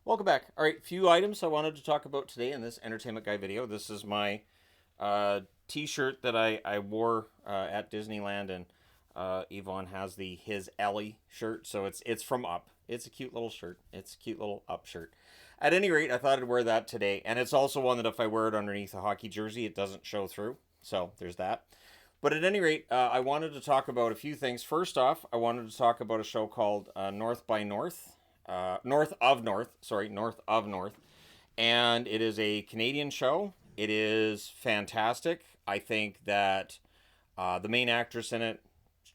Welcome back. All right, few items I wanted to talk about today in this Entertainment Guy video. This is my t-shirt that I wore at Disneyland, and Yvonne has his Ellie shirt, so it's from Up. It's a cute little shirt. It's a cute little Up shirt. At any rate, I thought I'd wear that today, and it's also one that if I wear it underneath a hockey jersey, it doesn't show through. So there's that. But at any rate, I wanted to talk about a few things. First off, I wanted to talk about a show called North by North. North of North. And it is a Canadian show. It is fantastic. I think that the main actress in it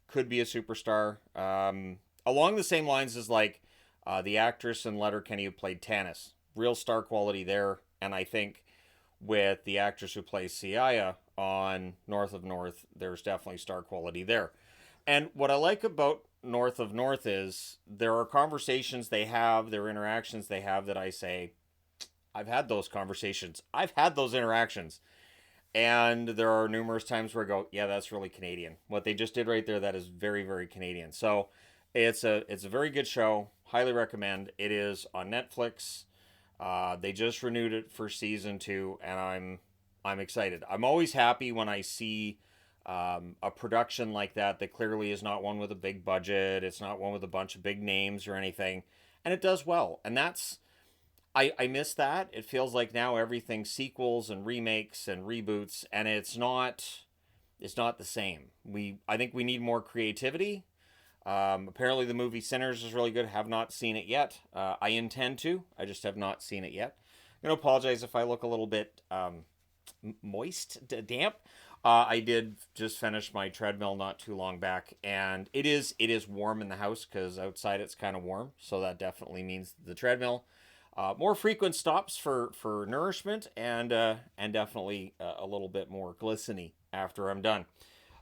could be a superstar. Along the same lines as the actress in Letterkenny who played Tanis. Real star quality there. And I think with the actress who plays Siaya on North of North, there's definitely star quality there. And what I like about North of North is there are conversations they have, there are interactions they have that I say, I've had those conversations. I've had those interactions. And there are numerous times where I go, yeah, that's really Canadian. What they just did right there, that is very, very Canadian. So it's a very good show. Highly recommend. It is on Netflix. They just renewed it for season two, and I'm excited. I'm always happy when I see a production like that that clearly is not one with a big budget. It's not one with a bunch of big names or anything, and it does well. And I miss that. It feels like now everything's sequels and remakes and reboots, and it's not the same. I think we need more creativity. Apparently, the movie Sinners is really good. Have not seen it yet. I intend to. I just have not seen it yet. I'm gonna apologize if I look a little bit moist, damp. I did just finish my treadmill not too long back, and it is warm in the house because outside it's kind of warm. So that definitely means the treadmill. More frequent stops for nourishment, and definitely a little bit more glistening after I'm done.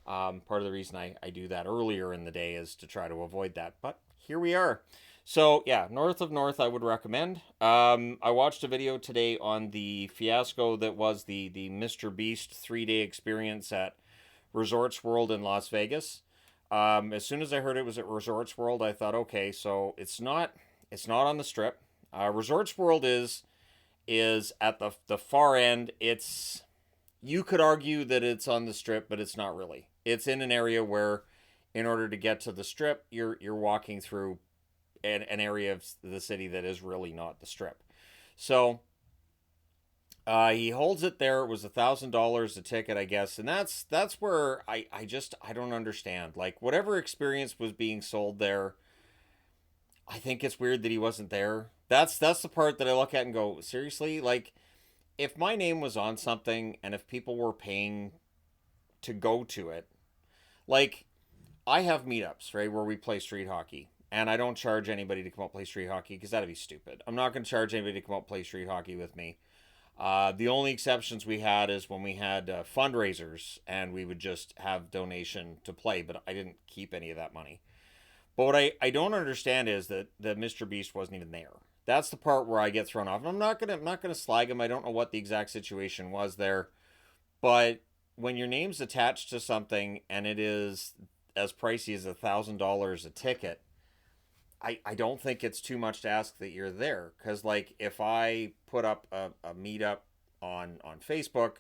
Part of the reason I do that earlier in the day is to try to avoid that. But here we are. So yeah, North of North I would recommend. I watched a video today on the Fiasco that was the Mr. Beast 3-day experience at Resorts World in Las Vegas. As soon as I heard it was at Resorts World, I thought, okay, so it's not on the Strip. Resorts World is at the far end. You could argue that it's on the Strip, but it's not really. It's in an area where, in order to get to the Strip, you're walking through an area of the city that is really not the Strip. So he holds it there. It was $1,000 a ticket, I guess, and that's where I don't understand. Like whatever experience was being sold there, I think it's weird that he wasn't there. That's the part that I look at and go, seriously, like if my name was on something and if people were paying to go to it, like I have meetups, right, where we play street hockey. And I don't charge anybody to come up play street hockey because that'd be stupid. I'm not going to charge anybody to come up play street hockey with me. The only exceptions we had is when we had fundraisers and we would just have donation to play, but I didn't keep any of that money. But what I don't understand is that Mr. Beast wasn't even there. That's the part where I get thrown off. And I'm not gonna slag him. I don't know what the exact situation was there, but when your name's attached to something and it is as pricey as $1,000 a ticket, I don't think it's too much to ask that you're there. Because like if I put up a meetup on Facebook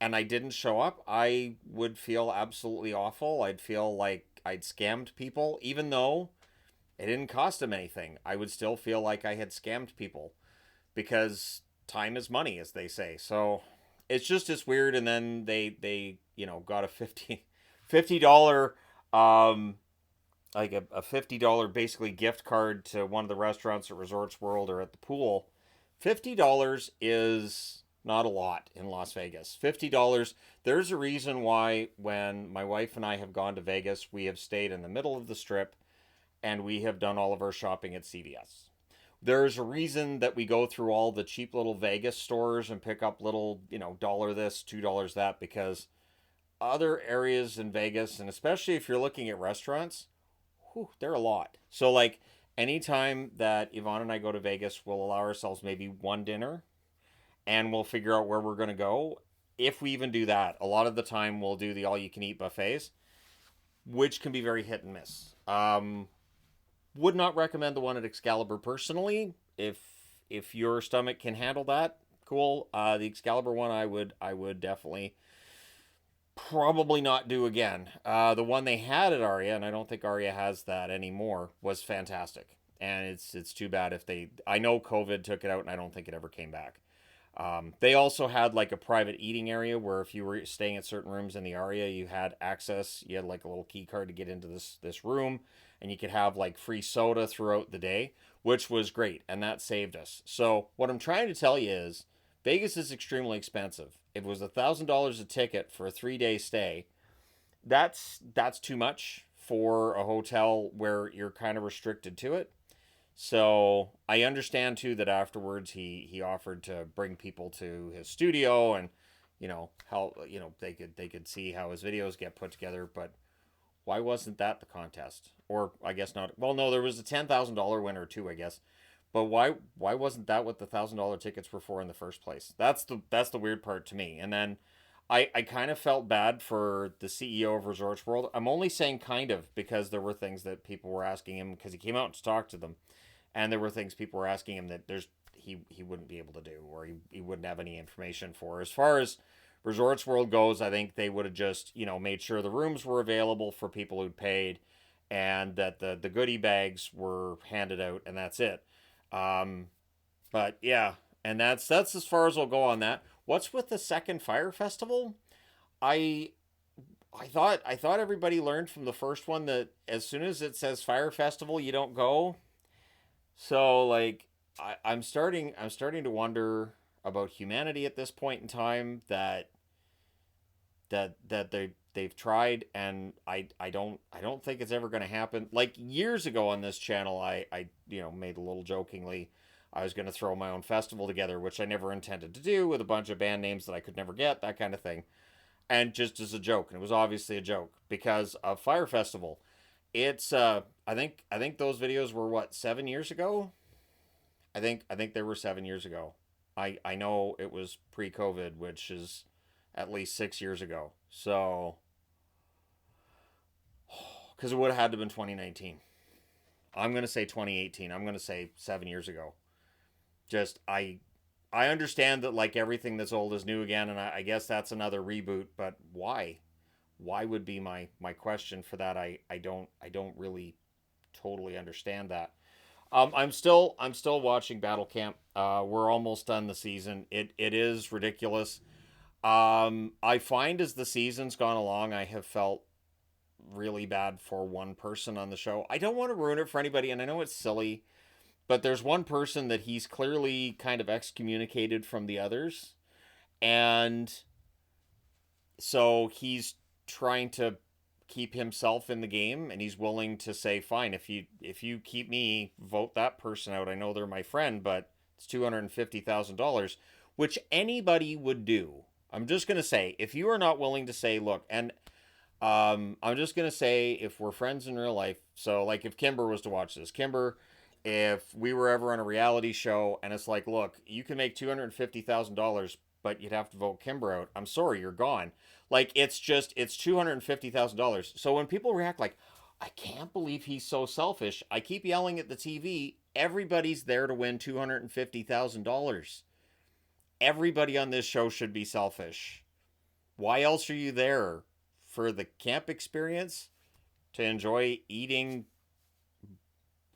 and I didn't show up, I would feel absolutely awful. I'd feel like I'd scammed people, even though it didn't cost them anything. I would still feel like I had scammed people because time is money, as they say. So it's weird. And then they got a $50 um like a $50 basically gift card to one of the restaurants at Resorts World or at the pool. $50 is not a lot in Las Vegas. $50. There's a reason why when my wife and I have gone to Vegas, we have stayed in the middle of the strip and we have done all of our shopping at CVS. There's a reason that we go through all the cheap little Vegas stores and pick up little, dollar this, $2 that, because other areas in Vegas, and especially if you're looking at restaurants, they're a lot. So, like, anytime that Yvonne and I go to Vegas, we'll allow ourselves maybe one dinner and we'll figure out where we're going to go. If we even do that, a lot of the time we'll do the all you can eat buffets, which can be very hit and miss. Would not recommend the one at Excalibur personally. if your stomach can handle that, cool. The Excalibur one, I would definitely probably not do again. The one they had at Aria, and I don't think Aria has that anymore, was fantastic. And it's too bad if they. I know COVID took it out, and I don't think it ever came back. They also had like a private eating area where if you were staying at certain rooms in the Aria, you had access. You had like a little key card to get into this room, and you could have like free soda throughout the day, which was great, and that saved us. So what I'm trying to tell you is Vegas is extremely expensive. If it was $1,000 a ticket for a 3-day stay, that's too much for a hotel where you're kind of restricted to it. So I understand too that afterwards he offered to bring people to his studio and help they could see how his videos get put together. But why wasn't that the contest? Or I guess not. Well, no, there was a $10,000 winner too, I guess. But why wasn't that what the $1,000 tickets were for in the first place? That's the weird part to me. And then I kind of felt bad for the CEO of Resorts World. I'm only saying kind of because there were things that people were asking him because he came out to talk to them, and there were things people were asking him that he wouldn't be able to do, or he wouldn't have any information for. As far as Resorts World goes, I think they would have just made sure the rooms were available for people who'd paid, and that the goodie bags were handed out, and that's it. Um, but yeah, and that's as far as we'll go on that. What's with the second Fyre Festival? I I thought everybody learned from the first one that as soon as it says Fyre Festival, you don't go. So like I'm starting to wonder about humanity at this point in time that they've tried, and I don't think it's ever going to happen. Like years ago on this channel, I made a little jokingly I was going to throw my own festival together, which I never intended to do, with a bunch of band names that I could never get, that kind of thing, and just as a joke. And it was obviously a joke because of Fyre Festival. It's I think those videos were what, 7 years ago. I think they were 7 years ago. I know it was pre-COVID, which is at least 6 years ago. So because it would have had to have been 2019. I'm gonna say 2018. I'm gonna say 7 years ago. Just I understand that like everything that's old is new again, and I guess that's another reboot. But why? Why would be my question for that? I don't really totally understand that. I'm still watching Battle Camp. We're almost done the season. It is ridiculous. I find as the season's gone along, I have felt really bad for one person on the show. I don't want to ruin it for anybody, and I know it's silly, but there's one person that he's clearly kind of excommunicated from the others, and so he's trying to keep himself in the game, and he's willing to say, fine, if you keep me, vote that person out. I know they're my friend, but it's $250,000, which anybody would do. I'm just gonna say, if you are not willing to say, look, and I'm just gonna say, if we're friends in real life, so like if Kimber was to watch this, Kimber, if we were ever on a reality show and it's like, look, you can make $250,000, but you'd have to vote Kimber out. I'm sorry, you're gone. Like it's $250,000. So when people react like, I can't believe he's so selfish, I keep yelling at the TV. Everybody's there to win $250,000. Everybody on this show should be selfish. Why else are you there? For the camp experience? To enjoy eating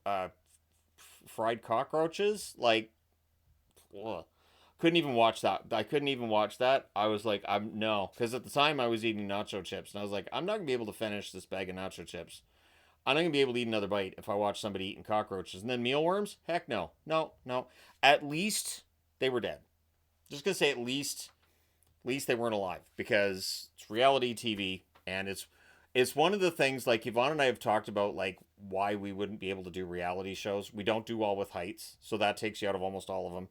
uh, fried cockroaches? Like, ugh. Couldn't even watch that. I couldn't even watch that. I was like, I'm no, because at the time I was eating nacho chips, and I was like, I'm not gonna be able to finish this bag of nacho chips. I'm not gonna be able to eat another bite if I watch somebody eating cockroaches. And then mealworms? Heck no, no, no. At least they were dead. Just gonna say at least they weren't alive, because it's reality TV, and it's one of the things, like Yvonne and I have talked about, like why we wouldn't be able to do reality shows. We don't do well with heights, so that takes you out of almost all of them.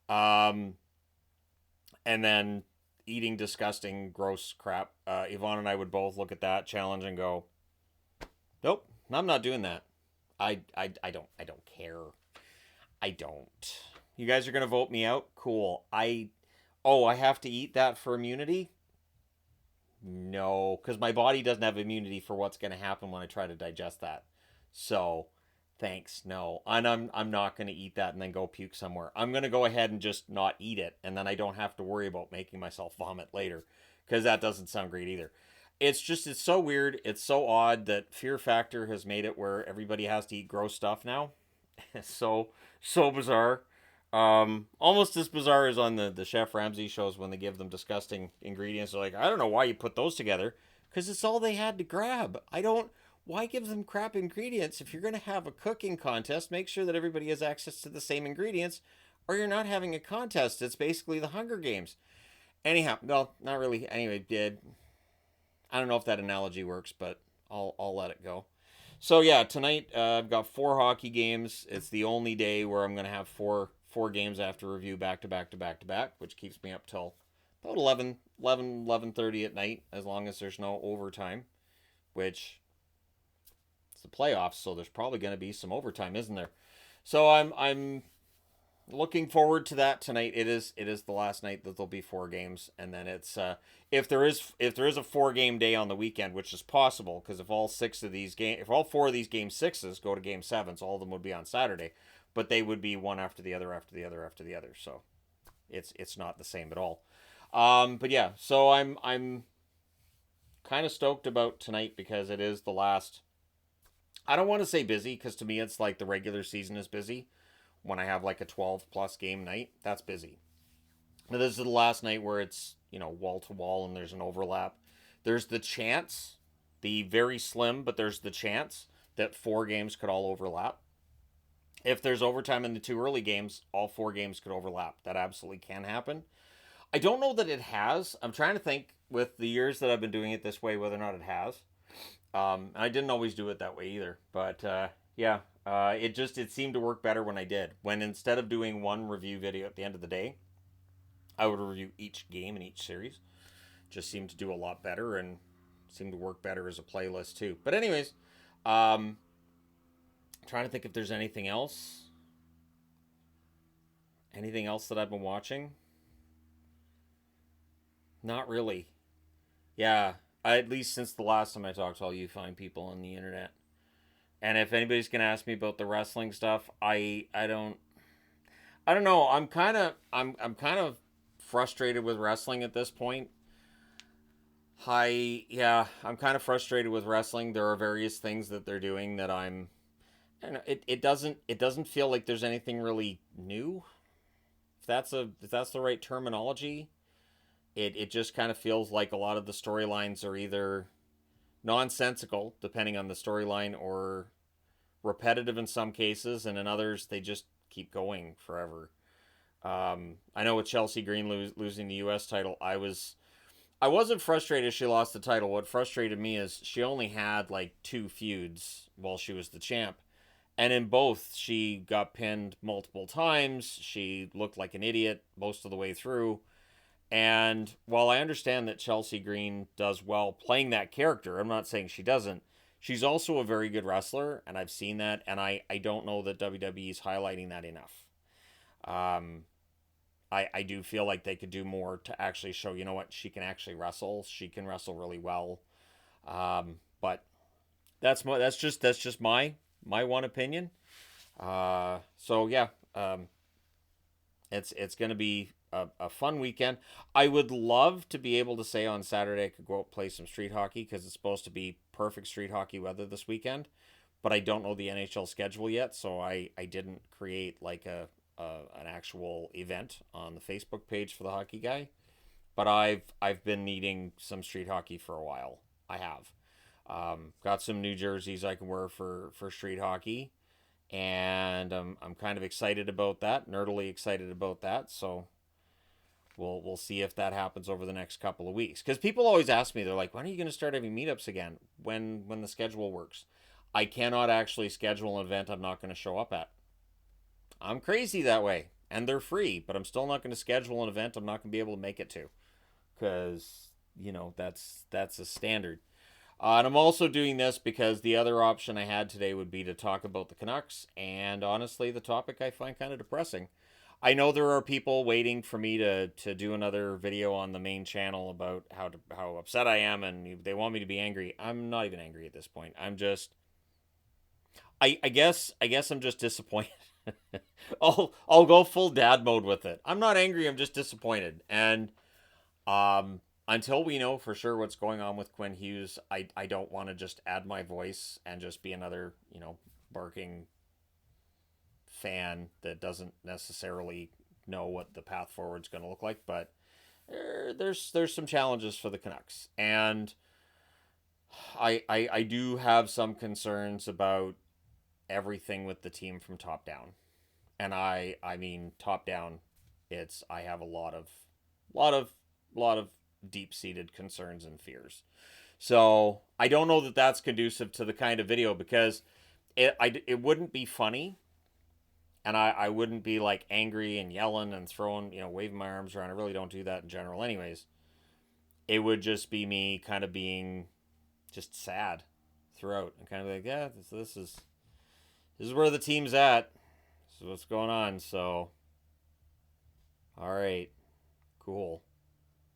Um, and then eating disgusting, gross crap. Yvonne and I would both look at that challenge and go, "Nope, I'm not doing that. I don't care. I don't. You guys are gonna vote me out? Cool. I have to eat that for immunity? No, because my body doesn't have immunity for what's gonna happen when I try to digest that. So Thanks. No. And I'm not going to eat that and then go puke somewhere. I'm going to go ahead and just not eat it, and then I don't have to worry about making myself vomit later, because that doesn't sound great either. It's so weird. It's so odd that Fear Factor has made it where everybody has to eat gross stuff now. It's so bizarre. Almost as bizarre as on the Chef Ramsay shows when they give them disgusting ingredients. They're like, I don't know why you put those together, because it's all they had to grab. I don't. Why give them crap ingredients? If you're going to have a cooking contest, make sure that everybody has access to the same ingredients, or you're not having a contest. It's basically the Hunger Games. Anyhow, no, not really. Anyway, did I don't know if that analogy works, but I'll let it go. So yeah, tonight I've got 4 hockey games. It's the only day where I'm gonna have four games after review back to back to back to back, which keeps me up till about 11:30 at night, as long as there's no overtime. Which it's the playoffs, so there's probably gonna be some overtime, isn't there? So I'm looking forward to that tonight. It is the last night that there'll be 4 games, and then it's if there is a 4 game day on the weekend, which is possible, because if all 4 of these game sixes go to game sevens, all of them would be on Saturday, but they would be one after the other after the other after the other. So it's not the same at all. But yeah, so I'm kind of stoked about tonight because it is the last. I don't want to say busy, because to me it's like the regular season is busy. When I have like a 12 plus game night, that's busy. Now, this is the last night where it's, wall to wall and there's an overlap. There's the chance, the very slim, but there's the chance that 4 games could all overlap. If there's overtime in the 2 early games, all 4 games could overlap. That absolutely can happen. I don't know that it has. I'm trying to think with the years that I've been doing it this way whether or not it has. I didn't always do it that way either. But yeah, it seemed to work better when I did. When instead of doing one review video at the end of the day, I would review each game in each series. Just seemed to do a lot better and seemed to work better as a playlist too. But anyways, trying to think if there's anything else. Anything else that I've been watching? Not really. Yeah, at least since the last time I talked to all you fine people on the internet. And if anybody's gonna ask me about the wrestling stuff, I don't know. I'm kind of frustrated with wrestling at this point. I'm kind of frustrated with wrestling. There are various things that they're doing that I don't know, it doesn't feel like there's anything really new. If that's the right terminology. It just kind of feels like a lot of the storylines are either nonsensical, depending on the storyline, or repetitive in some cases, and in others they just keep going forever. I know with Chelsea Green losing the U.S. title, I wasn't frustrated she lost the title. What frustrated me is she only had like 2 feuds while she was the champ, and in both she got pinned multiple times. She looked like an idiot most of the way through. And while I understand that Chelsea Green does well playing that character, I'm not saying she doesn't. She's also a very good wrestler, and I've seen that, and I don't know that WWE is highlighting that enough. Um, I do feel like they could do more to actually show, what, she can actually wrestle. She can wrestle really well. But that's just my one opinion. So yeah, it's gonna be a fun weekend. I would love to be able to say on Saturday I could go out and play some street hockey, because it's supposed to be perfect street hockey weather this weekend. But I don't know the NHL schedule yet, so I didn't create like an actual event on the Facebook page for the hockey guy. But I've been needing some street hockey for a while. I have. Got some new jerseys I can wear for street hockey, and I'm kind of excited about that, nerdily excited about that. So we'll see if that happens over the next couple of weeks. Because people always ask me, they're like, when are you going to start having meetups again? When the schedule works. I cannot actually schedule an event I'm not going to show up at. I'm crazy that way, and they're free, but I'm still not going to schedule an event I'm not going to be able to make it to, because that's a standard. And I'm also doing this because the other option I had today would be to talk about the Canucks, and honestly, the topic I find kind of depressing. I know there are people waiting for me to do another video on the main channel about how upset I am, and they want me to be angry. I'm not even angry at this point. I guess I'm just disappointed. I'll go full dad mode with it. I'm not angry. I'm just disappointed. And until we know for sure what's going on with Quinn Hughes, I don't want to just add my voice and just be another barking fan that doesn't necessarily know what the path forward is going to look like. But there's some challenges for the Canucks, and I do have some concerns about everything with the team from top down. And I mean top down, it's I have a lot of lot of deep-seated concerns and fears. So I don't know that that's conducive to the kind of video, because it wouldn't be funny, and I wouldn't be like angry and yelling and throwing, waving my arms around. I really don't do that in general anyways. It would just be me kind of being just sad throughout and kind of like, yeah, this is where the team's at. This is what's going on. So, all right, cool.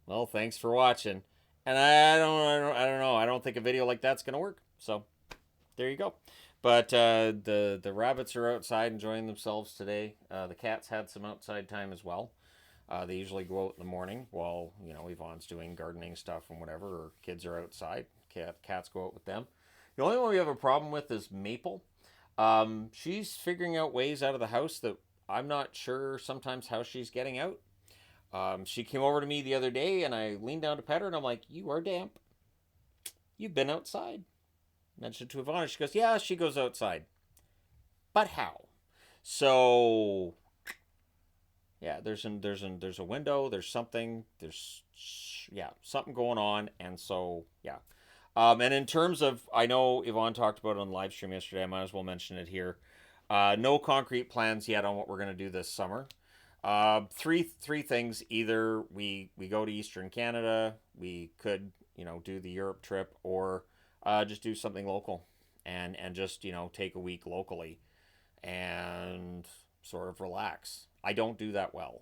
Well, thanks for watching. And I don't know. I don't think a video like that's gonna work. So, there you go. But the rabbits are outside enjoying themselves today. The cats had some outside time as well. They usually go out in the morning while Yvonne's doing gardening stuff and whatever, or kids are outside. Cats go out with them. The only one we have a problem with is Maple. She's figuring out ways out of the house that I'm not sure sometimes how she's getting out. She came over to me the other day, and I leaned down to pet her, and I'm like, "You are damp. You've been outside." Mentioned to Yvonne, and she goes, "Yeah, she goes outside, but how?" So yeah, there's a window. There's something. There's something going on, and so yeah. And in terms of, I know Yvonne talked about it on the live stream yesterday. I might as well mention it here. No concrete plans yet on what we're going to do this summer. Three things. Either we go to Eastern Canada, we could do the Europe trip, or just do something local, and just take a week locally and sort of relax. I don't do that well.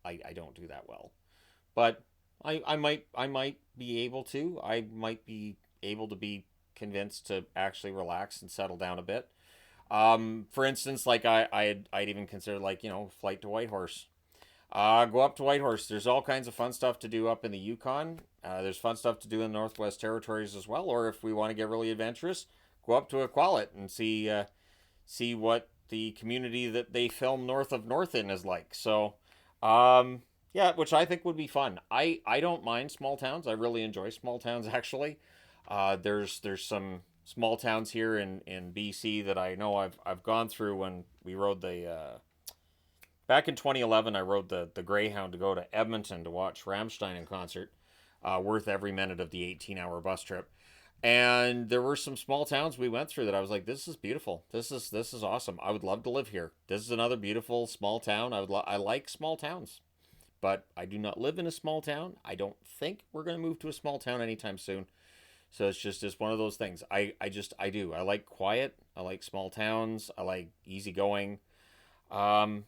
I don't do that well, but I might be able to. I might be able to be convinced to actually relax and settle down a bit. For instance, like I'd even consider, like, flight to Whitehorse. Go up to Whitehorse. There's all kinds of fun stuff to do up in the Yukon. There's fun stuff to do in the Northwest Territories as well. Or if we want to get really adventurous, go up to Aqualit and see what the community that they film North of North in is like. So, yeah, which I think would be fun. I don't mind small towns. I really enjoy small towns actually. There's some small towns here in BC that I know I've gone through when we rode the back in 2011. I rode the Greyhound to go to Edmonton to watch Rammstein in concert. Worth every minute of the 18-hour bus trip. And there were some small towns we went through that I was like, this is beautiful. This is awesome. I would love to live here. This is another beautiful small town. I like small towns, but I do not live in a small town. I don't think we're going to move to a small town anytime soon. So it's just one of those things. I do. I like quiet. I like small towns. I like easygoing. Um,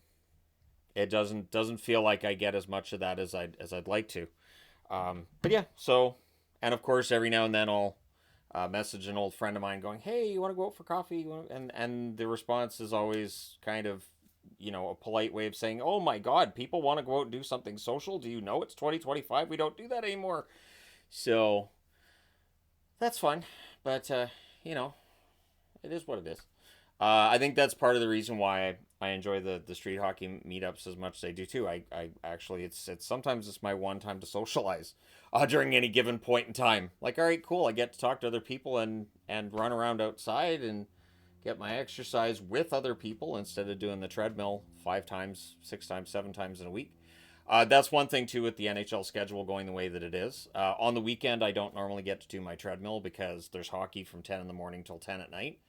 it doesn't feel like I get as much of that as I'd like to. But yeah, so, and of course every now and then I'll message an old friend of mine going, "Hey, you want to go out for coffee?" And the response is always kind of, a polite way of saying, "Oh my God, people want to go out and do something social. Do you know it's 2025? We don't do that anymore." So that's fun, but it is what it is. I think that's part of the reason why I enjoy the street hockey meetups as much as I do too. I actually, it's sometimes it's my one time to socialize during any given point in time. Like, all right, cool, I get to talk to other people and run around outside and get my exercise with other people instead of doing the treadmill 5 times, 6 times, 7 times in a week. That's one thing too with the NHL schedule going the way that it is. On the weekend, I don't normally get to do my treadmill because there's hockey from 10 in the morning till 10 at night.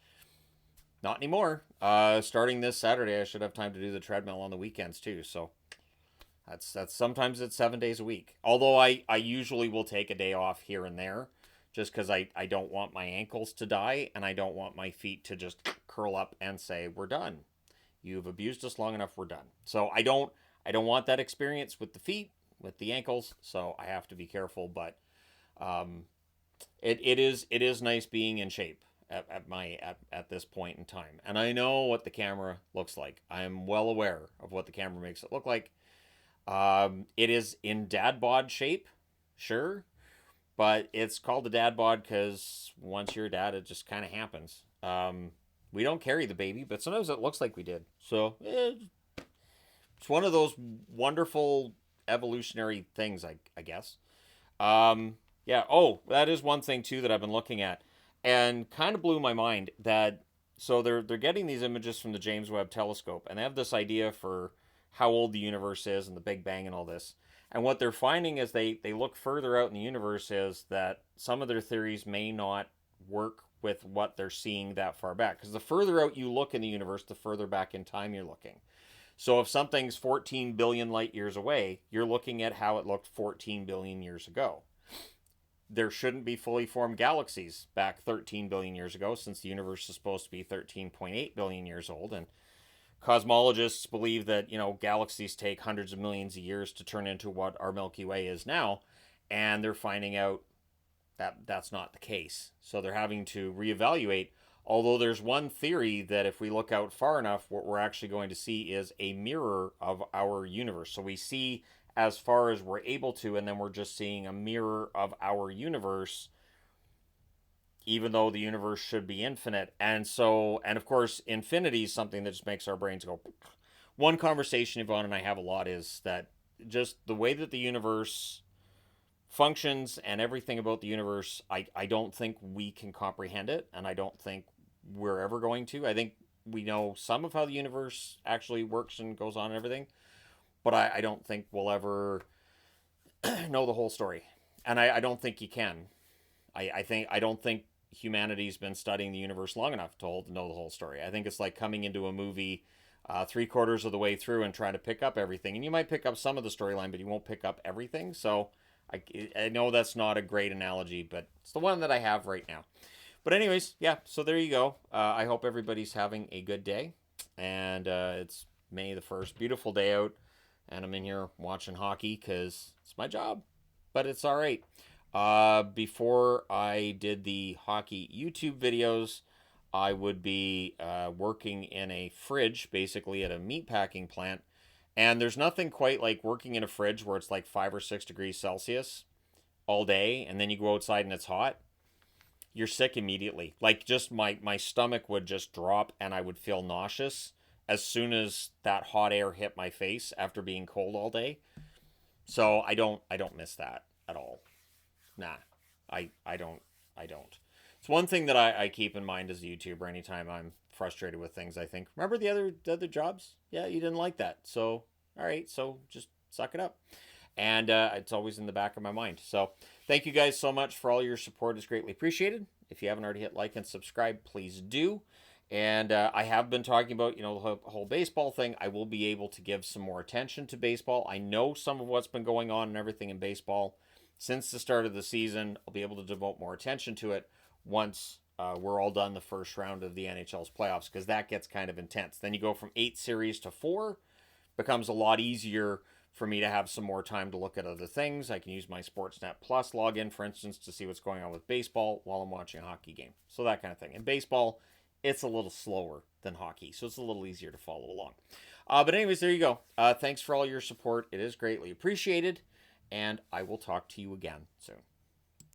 Not anymore. Starting this Saturday, I should have time to do the treadmill on the weekends too. So that's sometimes it's 7 days a week. Although I usually will take a day off here and there, just because I don't want my ankles to die, and I don't want my feet to just curl up and say, "We're done. You've abused us long enough. We're done." So I don't want that experience with the feet, with the ankles. So I have to be careful. But it is nice being in shape. at this point in time. And I know what the camera looks like. I am well aware of what the camera makes it look like. It is in dad bod shape, sure, but it's called a dad bod because once you're a dad, it just kind of happens. We don't carry the baby, but sometimes it looks like we did. So it's one of those wonderful evolutionary things, I guess. Yeah. Oh, that is one thing too that I've been looking at, and kind of blew my mind. That so they're getting these images from the James Webb Telescope, and they have this idea for how old the universe is and the Big Bang and all this. And what they're finding as they look further out in the universe is that some of their theories may not work with what they're seeing that far back. Because the further out you look in the universe, the further back in time you're looking. So if something's 14 billion light years away, you're looking at how it looked 14 billion years ago. There shouldn't be fully formed galaxies back 13 billion years ago, since the universe is supposed to be 13.8 billion years old. And cosmologists believe that, galaxies take hundreds of millions of years to turn into what our Milky Way is now. And they're finding out that that's not the case. So they're having to reevaluate. Although there's one theory that if we look out far enough, what we're actually going to see is a mirror of our universe. So we see as far as we're able to, and then we're just seeing a mirror of our universe, even though the universe should be infinite. And of course, infinity is something that just makes our brains go. One conversation Yvonne and I have a lot is that just the way that the universe functions and everything about the universe, I don't think we can comprehend it, and I don't think we're ever going to. I think we know some of how the universe actually works and goes on and everything, but I don't think we'll ever know the whole story. And I don't think you can. I don't think humanity's been studying the universe long enough to know the whole story. I think it's like coming into a movie 3/4 of the way through and trying to pick up everything. And you might pick up some of the storyline, but you won't pick up everything. So I know that's not a great analogy, but it's the one that I have right now. But anyways, yeah, so there you go. I hope everybody's having a good day. And it's May the 1st. Beautiful day out. And I'm in here watching hockey because it's my job. But it's all right. Before I did the hockey YouTube videos, I would be working in a fridge, basically at a meatpacking plant. And there's nothing quite like working in a fridge where it's like 5 or 6 degrees Celsius all day, and then you go outside and it's hot. You're sick immediately. Like, just my stomach would just drop, and I would feel nauseous as soon as that hot air hit my face after being cold all day. So I don't miss that at all. Nah, I don't. It's one thing that I keep in mind as a YouTuber anytime I'm frustrated with things. I think, remember the other jobs? Yeah, you didn't like that. So, all right, so just suck it up. And it's always in the back of my mind. So thank you guys so much for all your support. It's greatly appreciated. If you haven't already hit like and subscribe, please do. And I have been talking about, the whole baseball thing. I will be able to give some more attention to baseball. I know some of what's been going on and everything in baseball since the start of the season. I'll be able to devote more attention to it once we're all done the first round of the NHL's playoffs, because that gets kind of intense. Then you go from 8 series to 4. Becomes a lot easier for me to have some more time to look at other things. I can use my Sportsnet Plus login, for instance, to see what's going on with baseball while I'm watching a hockey game. So that kind of thing. In baseball, it's a little slower than hockey, so it's a little easier to follow along. But anyways, there you go. Thanks for all your support. It is greatly appreciated, and I will talk to you again soon.